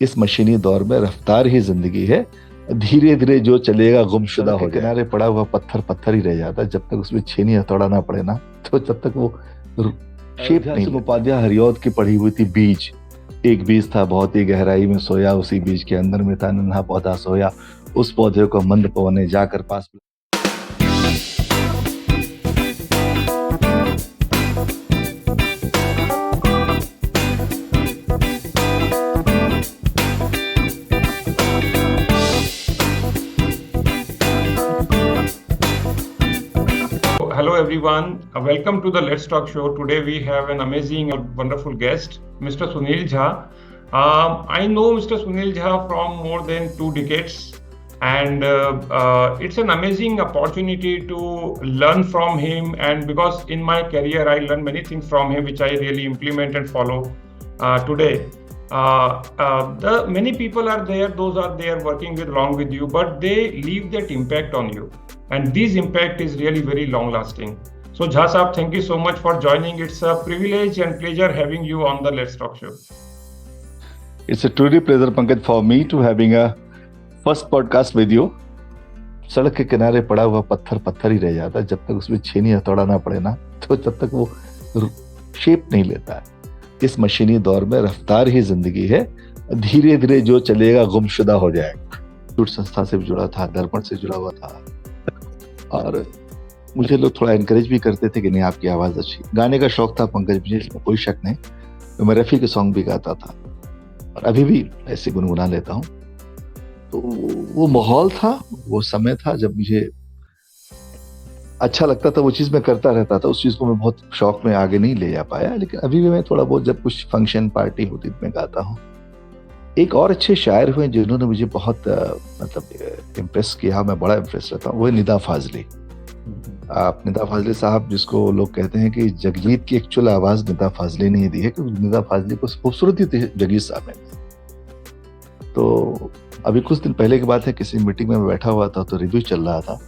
इस मशीनी दौर में रफ्तार ही जिंदगी है, धीरे धीरे जो चलेगा गुमशुदा हो जाए। किनारे पड़ा हुआ पत्थर पत्थर ही रह जाता है, जब तक उसमें छेनी हथौड़ा ना पड़े ना, तो जब तक वो शेप नहीं। उपाध्याय हरिऔध की पढ़ी हुई थी बीज। एक बीज था बहुत ही गहराई में सोया, उसी बीज के अंदर में था नन्हा पौधा सोया, उस पौधे को मंद पवन ने जाकर पास। Hello everyone, welcome to the Let's Talk show. Today we have an amazing and wonderful guest, Mr. Sunil Jha. I know Mr. Sunil Jha from more than 2 decades, and it's an amazing opportunity to learn from him, and because in my career I learned many things from him which I really implement and follow today. The many people are there, those are there working with along with you, but they leave that impact on you. And this impact is really very long lasting. So Jha Saab, thank you so much for joining. It's a privilege and pleasure having you on the Let's Talk show. It's a truly pleasure, Pankaj, for me to having a first podcast with you. सड़क के किनारे पड़ा हुआ पत्थर पत्थर ही रह जाता है, जब तक उसमें छेनी हथौड़ा ना पड़े ना, तो जब तक वो शेप नहीं लेता है। इस मशीनी दौर में रफ्तार ही जिंदगी है, धीरे धीरे जो चलेगा गुमशुदा हो जाएगा। झूठ संस्था से भी जुड़ा था, दर्पण से जुड़ा हुआ था, और मुझे लोग थोड़ा एनकरेज भी करते थे कि नहीं आपकी आवाज़ अच्छी। गाने का शौक था पंकज मुझे, इसमें कोई शक नहीं। तो मैं रफ़ी के सॉन्ग भी गाता था और अभी भी ऐसे गुनगुना लेता हूँ। तो वो माहौल था, वो समय था जब मुझे अच्छा लगता था, वो चीज़ मैं करता रहता था। उस चीज़ को मैं बहुत शौक में आगे नहीं ले जा पाया, लेकिन अभी भी मैं थोड़ा बहुत जब कुछ फंक्शन पार्टी होती मैं गाता हूँ। एक और अच्छे शायर हुए जिन्होंने मुझे बहुत मतलब इम्प्रेस किया, मैं बड़ा इम्प्रेस रहता हूँ, वो है निदा फाजली। आप निदा फाजली साहब, जिसको लोग कहते हैं कि जगजीत की एक्चुअल आवाज़ निदा फाजली ने दी है, क्योंकि निदा फाजली को खूबसूरती थी जगजीत साहब में। तो अभी कुछ दिन पहले की बात है, किसी मीटिंग में मैं बैठा हुआ था, तो रिव्यू चल रहा था।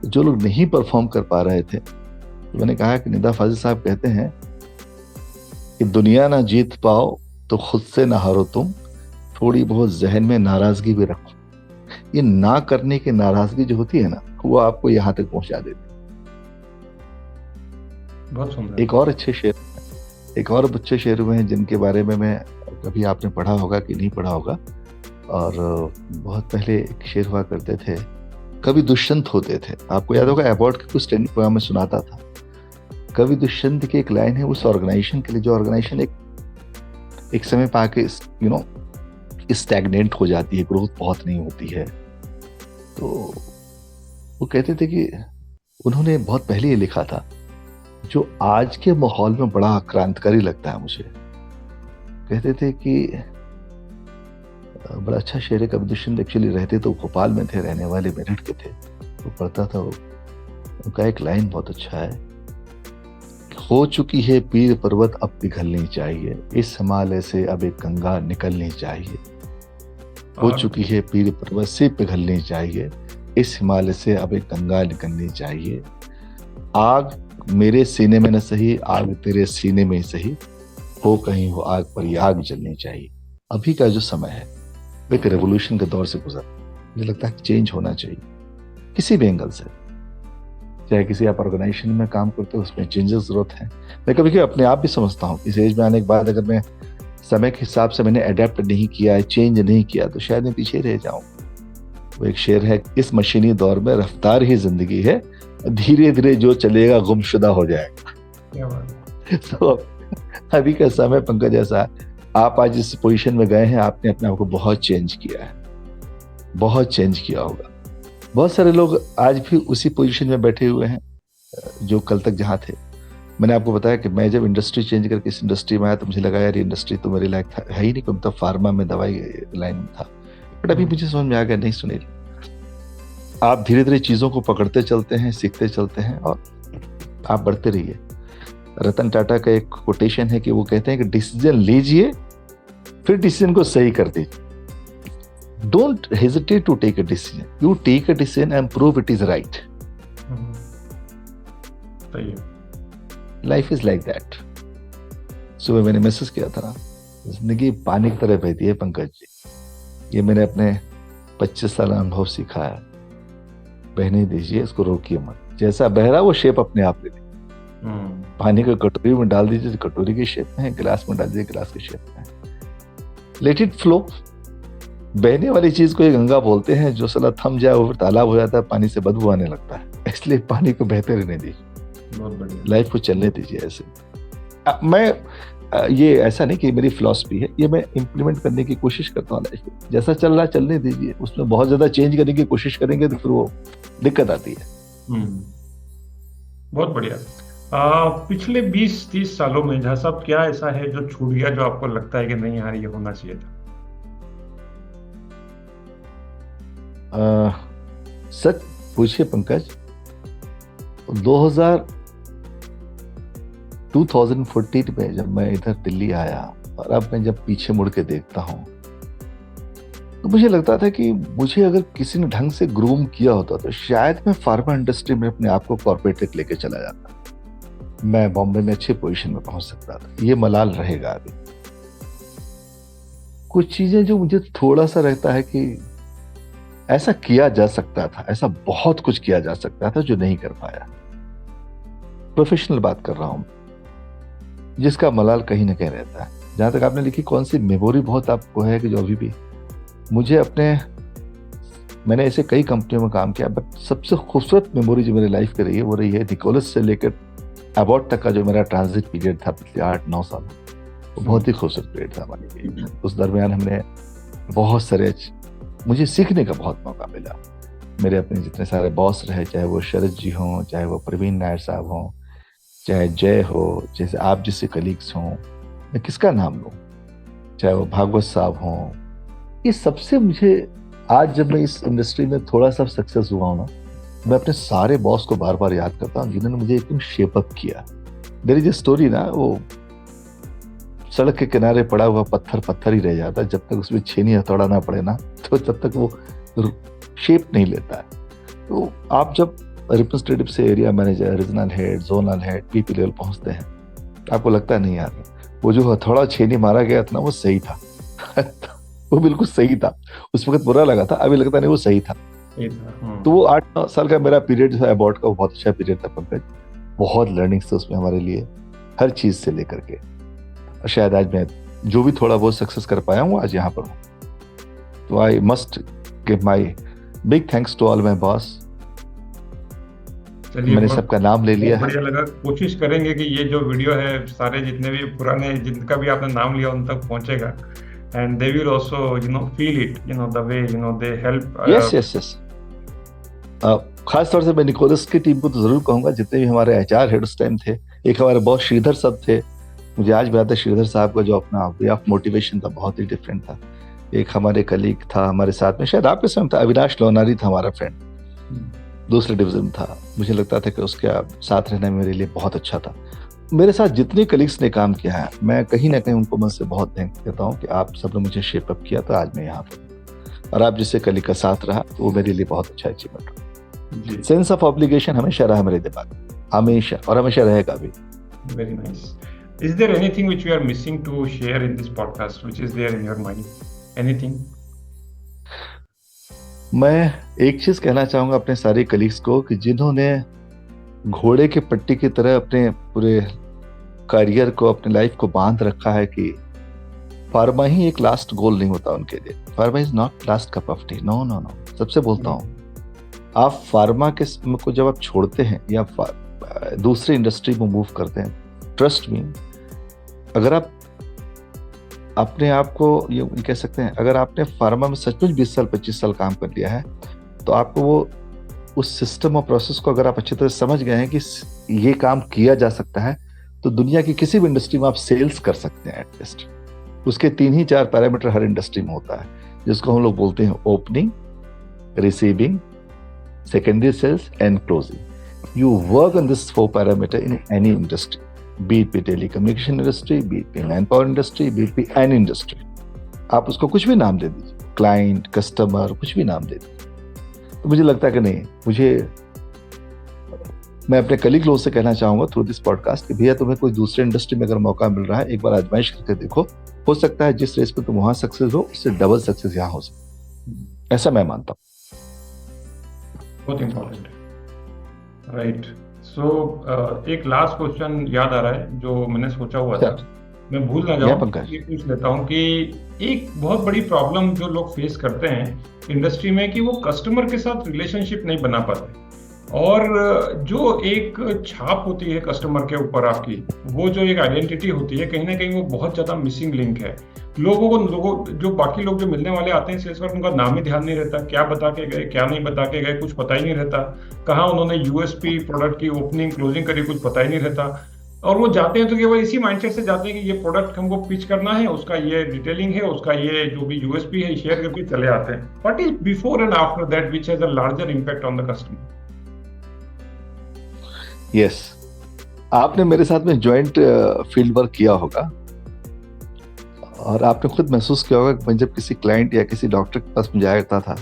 जो लोग नहीं परफॉर्म कर पा रहे थे, तो मैंने कहा कि निदा फाजली साहब कहते हैं कि दुनिया ना जीत पाओ तो खुद से ना हारो तुम, थोड़ी बहुत जहन में नाराजगी भी रखो। ये ना करने की नाराजगी जो होती है ना, वो आपको यहाँ तक पहुंचा देती। बहुत सुंदर। एक और अच्छे शेर हुए हैं जिनके बारे में मैं, कभी आपने पढ़ा होगा कि नहीं पढ़ा होगा, और बहुत पहले एक शेर हुआ करते थे, कवि दुष्यंत होते थे। आपको याद होगा, अवार्ड के कुछ ट्रेनिंग प्रोग्राम में सुनाता था। कवि दुष्यंत की एक लाइन है, उस ऑर्गेनाइजेशन के लिए, जो ऑर्गेनाइजेशन एक समय पे आके स्टैग्नेंट हो जाती है, ग्रोथ बहुत नहीं होती है। तो वो कहते थे कि उन्होंने बहुत पहले ये लिखा था, जो आज के माहौल में बड़ा क्रांतिकारी लगता है मुझे। कहते थे कि बड़ा अच्छा शेर है, कवि दुष्यंत एक्चुअली रहते तो भोपाल में थे, रहने वाले मेरठ के थे। वो पढ़ता था, उनका एक लाइन बहुत अच्छा है, हो चुकी है पीर पर्वत अब पिघलनी चाहिए, इस हिमालय से अब एक गंगा निकलनी चाहिए। हो चुकी है पीर पर्वत से पिघलनी चाहिए, इस हिमालय से अब एक गंगा निकलनी चाहिए। आग मेरे सीने में न सही, आग तेरे सीने में ही सही, हो कहीं हो आग पर ये आग जलनी चाहिए। अभी का जो समय है वो एक रेवोल्यूशन के दौर से गुजर, मुझे लगता है चेंज होना चाहिए किसी भी एंगल से। चाहे किसी आप ऑर्गेनाइजेशन में काम करते हो, उसमें चेंजेस जरूरत है। मैं कभी कभी अपने आप भी समझता हूँ, इस एज में आने के बाद अगर मैं समय के हिसाब से मैंने अडेप्ट नहीं किया, चेंज नहीं किया, तो शायद मैं पीछे रह जाऊं। वो एक शेर है, इस मशीनी दौर में रफ्तार ही जिंदगी है, धीरे धीरे जो चलेगा गुमशुदा हो जाएगा। तो अभी का समय पंकज ऐसा है, आप आज इस पोजीशन में गए हैं, आपने अपने आप को बहुत चेंज किया है, बहुत चेंज किया होगा। बहुत सारे लोग आज भी उसी पोजीशन में बैठे हुए हैं जो कल तक जहाँ थे। मैंने आपको बताया कि मैं जब इंडस्ट्री चेंज करके इस इंडस्ट्री में आया, तो मुझे लगा यार ये इंडस्ट्री तो मेरे लायक है ही नहीं, क्योंकि तो फार्मा में दवाई लाइन में था। बट अभी मुझे समझ में आ गया, नहीं सुनील, आप धीरे धीरे चीज़ों को पकड़ते चलते हैं, सीखते चलते हैं, और आप बढ़ते रहिए। रतन टाटा का एक कोटेशन है कि वो कहते हैं कि डिसीजन लीजिए, फिर डिसीजन को सही कर दीजिए। Don't hesitate to take a decision, you take a decision and prove it is right. Life is like that. सुबह मैंने मैसेज किया था ना, जिंदगी पानी की तरह बहती है पंकज जी। ये मैंने अपने 25 साल अनुभव सीखा है। बहने दीजिए, इसको रोकिए मत, जैसा बह रहा वो शेप अपने आप ले ले। पानी को कटोरी में डाल दीजिए तो कटोरी की शेप में है, गिलास में डाल दीजिए गिलास की शेप में है। Let it flow. बहने वाली चीज को ये गंगा बोलते हैं, जो साला थम जाए वो फिर तालाब हो जाता है, पानी से बदबू आने लगता है। इसलिए पानी को बहते रहने दीजिए, बहुत बढ़िया। लाइफ को चलने दीजिए ऐसे। ये ऐसा नहीं कि मेरी फिलॉसफी है, ये मैं इम्प्लीमेंट करने की कोशिश करता हूँ लाइफ में। जैसा चल रहा चलने दीजिए, उसमें बहुत ज्यादा चेंज करने की कोशिश करेंगे तो फिर वो दिक्कत आती है। बहुत बढ़िया। पिछले 20-30 सालों में झा साहब क्या ऐसा है जो छूट गया, जो आपको लगता है कि नहीं यार ये होना चाहिए था? सच पूछिए पंकज, 2014 में जब मैं इधर दिल्ली आया और अब मैं जब पीछे मुड़ के देखता हूं तो मुझे लगता था कि मुझे अगर किसी ने ढंग से ग्रूम किया होता तो शायद मैं फार्मा इंडस्ट्री में अपने आप को कॉर्पोरेट तक लेके चला जाता, मैं बॉम्बे में अच्छे पोजीशन में पहुंच सकता था। ये मलाल रहेगा अभी। कुछ चीजें जो मुझे थोड़ा सा रहता है कि ऐसा किया जा सकता था, ऐसा बहुत कुछ किया जा सकता था जो नहीं कर पाया। प्रोफेशनल बात कर रहा हूं, जिसका मलाल कहीं ना कहीं रहता है। जहां तक आपने लिखी कौन सी मेमोरी बहुत आपको है कि जो अभी भी मुझे मैंने ऐसे कई कंपनियों में काम किया, बट सबसे खूबसूरत मेमोरी जो मेरी लाइफ की रही है वो रही है निकोलस से लेकर अबॉट तक का जो मेरा ट्रांजिट पीरियड था पिछले 8-9 साल, वो बहुत ही खूबसूरत पीरियड था हमारे लिए। उस दरमियान हमने बहुत सारे मुझे सीखने का बहुत मौका मिला। मेरे अपने जितने सारे बॉस रहे, चाहे वो शरद जी हों, चाहे वो प्रवीण नायर साहब हों, चाहे जय हो, जैसे आप जिससे कलीग्स हों, मैं किसका नाम लूं, चाहे वो भागवत साहब हों, ये सबसे मुझे आज जब मैं इस इंडस्ट्री में थोड़ा सा सक्सेस हुआ हूं ना, मैं अपने सारे बॉस को बार बार याद करता हूँ जिन्होंने मुझे एकदम शेप अप किया। देयर इज ए स्टोरी ना, वो सड़क के किनारे पड़ा हुआ पत्थर ही रह जाता है, जब तक उसमें छेनी हथौड़ा ना पड़े ना तो तब तक वो शेप नहीं लेता है। तो आप जब रिप्रेजेंटेटिव से area manager, regional head, zonal head, PP level पहुंचते हैं, आपको लगता है नहीं यार वो जो हथौड़ा छेनी मारा गया था ना वो सही था। वो बिल्कुल सही था। उस वक्त बुरा लगा था, अभी लगता नहीं वो सही था। तो वो 8-9 साल का मेरा पीरियड जो है अबॉट का, वो बहुत अच्छा पीरियड था पंकज। बहुत लर्निंग्स थे उसमें हमारे लिए, हर चीज से लेकर के। शायद आज मैं जो भी थोड़ा बहुत सक्सेस कर पाया हूँ आज यहाँ पर हूँ। तो I must give my big thanks to all my boss. मैंने सबका नाम ले लिया है। बढ़िया लगा। कोशिश करेंगे कि ये जो वीडियो है सारे जितने भी पुराने जिनका भी आपने नाम लिया उन तक पहुंचेगा, and they will also feel it, the way they help. yes. खास तौर से मैं निकोलस की टीम को तो जरूर कहूंगा, जितने भी हमारे HR हेड उस टाइम थे। एक हमारे बॉस श्रीधर साहब थे, मुझे आज भी याद है श्रीधर साहब का जो अपना वे ऑफ मोटिवेशन था बहुत ही डिफरेंट था। एक हमारे कलीग था हमारे साथ में, शायद आपके साथ था, अविनाश लोनारी था हमारा फ्रेंड, दूसरे डिवीजन था। मुझे लगता था कि उसके साथ रहना मेरे लिए बहुत अच्छा था। मेरे साथ जितने कलीग्स ने काम किया है, मैं कहीं ना कहीं उनको मन से बहुत थैंक देता हूँ कि आप सब ने मुझे शेप अप किया था, आज मैं यहाँ पर। और आप जिससे कलीग का साथ रहा तो वो मेरे लिए बहुत अच्छा अचीवमेंट रहा। सेंस ऑफ ऑब्लिगेशन हमेशा रहा मेरे दिमाग में, हमेशा, और हमेशा रहेगा भी। Very nice. Is there anything which you are missing to share in this podcast, which is there in your mind? Anything? मैं एक चीज कहना चाहूंगा अपने सारे कलीग्स को कि जिन्होंने घोड़े के पट्टी की तरह अपने पूरे करियर को, अपने लाइफ को बांध रखा है कि फार्मा ही एक लास्ट गोल नहीं होता उनके लिए। Pharma is not last cup of tea. No no no, सबसे बोलता हूँ, आप फार्मा के को जब आप छोड़ते हैं या दूसरी इंडस्ट्री में मूव करते हैं, ट्रस्ट मी, अगर आप अपने आप को ये कह सकते हैं, अगर आपने फार्मा में सचमुच 20 साल 25 साल काम कर लिया है तो आपको वो उस सिस्टम और प्रोसेस को अगर आप अच्छी तरह समझ गए हैं कि ये काम किया जा सकता है, तो दुनिया की किसी भी इंडस्ट्री में आप सेल्स कर सकते हैं एटलीस्ट। उसके 3-4 पैरामीटर हर इंडस्ट्री में होता है, जिसको हम लोग बोलते हैं opening, receiving, secondary sales and closing. You work on this 4 parameter in any industry, be it telecommunication industry, be it manpower industry, be it any industry। आप उसको कुछ भी नाम दे दीजिए, क्लाइंट, कस्टमर, कुछ भी नाम दे दीजिए। तो मुझे लगता है कि नहीं, मुझे मैं अपने कलीग लोगों से कहना चाहूंगा थ्रू दिस पॉडकास्ट कि भैया तुम्हें कोई दूसरे इंडस्ट्री में अगर मौका मिल रहा है, एक बार आजमाइश करके देखो, हो सकता है जिस रेस पे तुम वहां सक्सेस हो उससे डबल सक्सेस यहाँ हो सकता, ऐसा मैं मानता हूँ। बहुत इम्पोर्टेंट है, राइट। सो एक लास्ट क्वेश्चन याद आ रहा है जो मैंने सोचा हुआ था, मैं भूल ना जाऊं, ये पूछ लेता हूं कि एक बहुत बड़ी प्रॉब्लम जो लोग फेस करते हैं इंडस्ट्री में कि वो कस्टमर के साथ रिलेशनशिप नहीं बना पाते, और जो एक छाप होती है कस्टमर के ऊपर आपकी, वो जो एक आइडेंटिटी होती है, कहीं ना कहीं वो बहुत ज्यादा मिसिंग लिंक है। लोगों जो बाकी लोग जो मिलने वाले आते हैं सेल्स पर, उनका नाम ही ध्यान नहीं रहता, क्या बता के गए क्या नहीं बता के गए कुछ पता ही नहीं रहता, कहाँ उन्होंने यूएसपी प्रोडक्ट की ओपनिंग क्लोजिंग करी कुछ पता ही नहीं रहता, और वो जाते हैं तो केवल इसी माइंडसेट से जाते हैं कि ये प्रोडक्ट हमको पिच करना है, उसका ये डिटेलिंग है, उसका ये जो भी यूएसपी है शेयर करके चले आते हैं। What is before and after that which has a larger impact on the customer? Yes, आपने मेरे साथ में ज्वाइंट फील्ड वर्क किया होगा और आपने खुद महसूस किया होगा कि मैं जब किसी क्लाइंट या किसी डॉक्टर के पास में जाया करता था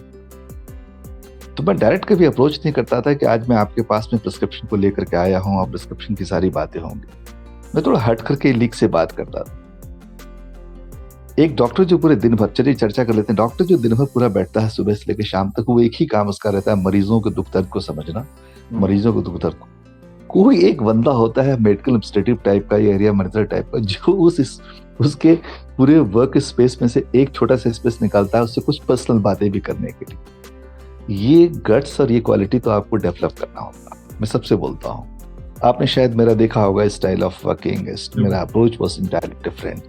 तो मैं डायरेक्ट कभी अप्रोच नहीं करता था कि आज मैं आपके पास में प्रिस्क्रिप्शन को लेकर के आया हूं और प्रिस्क्रिप्शन की सारी बातें होंगी। मैं थोड़ा हट करके लीक से बात करता था। एक डॉक्टर जो पूरे दिन भर, चलिए चर्चा कर लेते हैं, डॉक्टर जो दिन भर पूरा बैठता है सुबह से लेकर शाम तक, वो एक ही काम उसका रहता है, मरीजों के दुख दर्द को समझना, मरीजों के दुख दर्द को। कोई एक बंदा होता है मेडिकल एडमिनिस्ट्रेटिव टाइप का या एरिया मैनेजर टाइप का, जो उसके पूरे वर्क स्पेस में से एक छोटा सा स्पेस निकालता है उससे कुछ पर्सनल बातें भी करने के लिए। ये गट्स और ये क्वालिटी तो आपको डेवलप करना होगा। मैं सबसे बोलता हूँ, आपने शायद मेरा देखा होगा स्टाइल ऑफ वर्किंग, मेरा अप्रोच वाज एंटायरली डिफरेंट।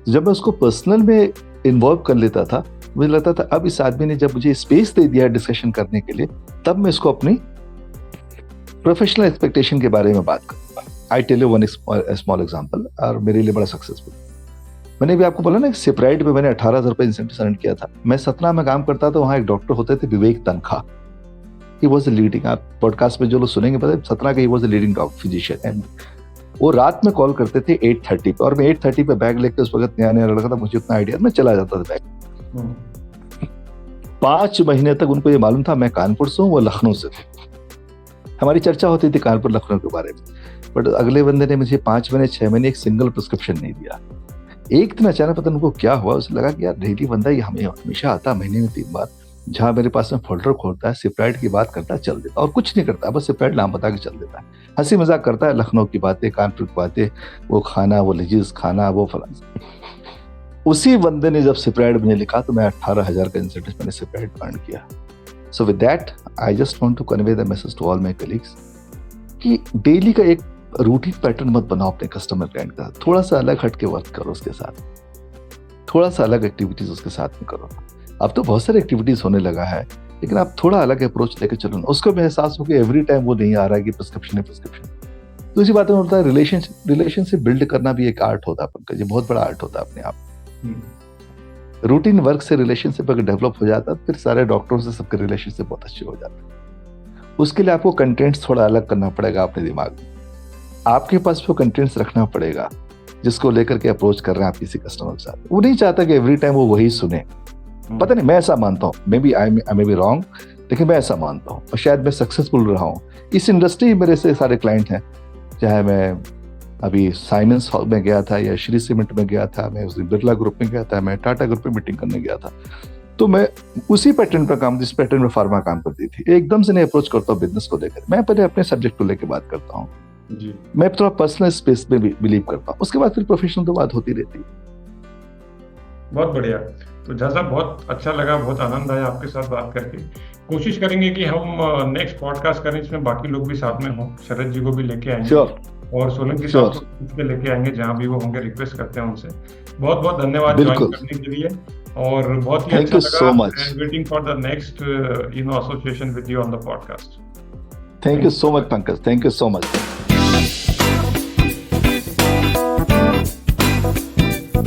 जब मैं उसको पर्सनल में इन्वॉल्व कर लेता था, मुझे लगता था अब इस आदमी ने जब मुझे स्पेस दे दिया डिस्कशन करने के लिए, तब मैं इसको अपनी प्रोफेशनल एक्सपेक्टेशन के बारे में बात करूंगा। I tell you one small example, और मेरे लिए बड़ा सक्सेसफुल। मैंने भी आपको बोला ना, सेपराइट में मैंने 18,000 रुपए इंसेंटिव सरेंडर किया था। मैं सतना में काम करता था, वहां एक डॉक्टर होते थे विवेक तनखा, ही वाज द लीडिंग, आप पॉडकास्ट में जो लोग सुनेंगे पता है, सतना का he was the leading doctor physician. And वो रात में कॉल करते थे 8:30 पे, और मैं 8:30 पे बैग लेकर, उस वक्त नया नया लड़का था, मुझे उतना आइडिया, मैं चला जाता था बैग। 5 महीने तक उनको ये मालूम था मैं कानपुर से हूँ, वो लखनऊ से थे। हमारी चर्चा होती थी कानपुर लखनऊ के बारे में, बट अगले बंदे ने मुझे 5 महीने 6 महीने एक सिंगल प्रिस्क्रिप्शन नहीं दिया। एक दिन अचानक पता उनको क्या हुआ, उसे लगा कि यार डेली बंदा ये हमें हमेशा आता महीने में 3 बार, जहां मेरे पास में फोल्डर खोलता है, सेपराइट की बात करता है, चल देता, और कुछ नहीं करता, बस सेपराइट नाम बता के चल देता है, हंसी मजाक करता है, लखनऊ की बातें, कानपुर की बातें, वो खाना, वो लजीज खाना, वो फलाना। उसी बंदे ने जब सेपराइट मुझे लिखा तो मैं 18,000 का इंसेंटिव मैंने सेपराइट अर्न किया। So with that I just want to convey the message to all my colleagues कि डेली का एक रूटीन पैटर्न मत बनाओ अपने कस्टमर क्लाइंट का, थोड़ा सा अलग हट के वर्क करो उसके साथ, थोड़ा सा अलग एक्टिविटीज उसके साथ में करो। अब तो बहुत सारी एक्टिविटीज होने लगा है, लेकिन आप थोड़ा अलग अप्रोच लेकर चलो ना, उसको भी एहसास हो कि एवरी टाइम वो नहीं आ रहा है कि प्रिस्क्रिप्शन है प्रिस्क्रिप्शन। तो इसी बात में होता है, रिलेशनशिप बिल्ड करना भी एक आर्ट होता है पंकज, ये बहुत बड़ा आर्ट होता है अपने आप। रूटीन वर्क से रिलेशनशिप अगर डेवलप हो जाता है, फिर सारे डॉक्टरों से सबके रिलेशनशिप बहुत अच्छे हो जाते हैं। उसके लिए आपको कंटेंट्स थोड़ा अलग करना पड़ेगा अपने दिमाग में, आपके पास वो कंटेंट्स रखना पड़ेगा जिसको लेकर के अप्रोच कर रहे हैं आप किसी कस्टमर के साथ। वो नहीं चाहता कि एवरी टाइम वो वही सुने, पता नहीं, मैं ऐसा मानता हूँ, maybe I maybe wrong, लेकिन मैं ऐसा मानता हूँ, और शायद मैं सक्सेसफुल रहा हूँ। इस इंडस्ट्री मेरे से सारे क्लाइंट हैं, चाहे मैं अभी साइमेंस हॉल में गया था या श्री सीमेंट में गया था, मैं उस बिरला ग्रुप में गया था, मैं टाटा ग्रुप में मीटिंग करने गया था, तो मैं उसी पैटर्न पर काम, जिस पैटर्न में फार्मा काम करती थी, एकदम से नहीं अप्रोच करता हूँ बिजनेस को लेकर। मैं पहले अपने सब्जेक्ट को लेकर बात करता हूँ जी, मैं थोड़ा पर्सनल स्पेस में बिलीव करता हूँ, उसके बाद फिर प्रोफेशनल तो बात होती रहती है। बहुत बढ़िया। तो झा साहब, बहुत अच्छा लगा, बहुत आनंद आया आपके साथ बात करके। कोशिश करेंगे कि हम नेक्स्ट पॉडकास्ट करें जिसमें बाकी लोग भी साथ में हों, शरद जी को भी लेके आएंगे और सोलंकी साहब को कुछ लेके आएंगे, जहाँ भी वो होंगे, रिक्वेस्ट करते हैं उनसे। बहुत बहुत धन्यवाद ज्वाइन करने के लिए, और बहुत ही अच्छा लगा, and waiting for the next association with you on the podcast. Thank you so much, Pankaj. Thank you so much.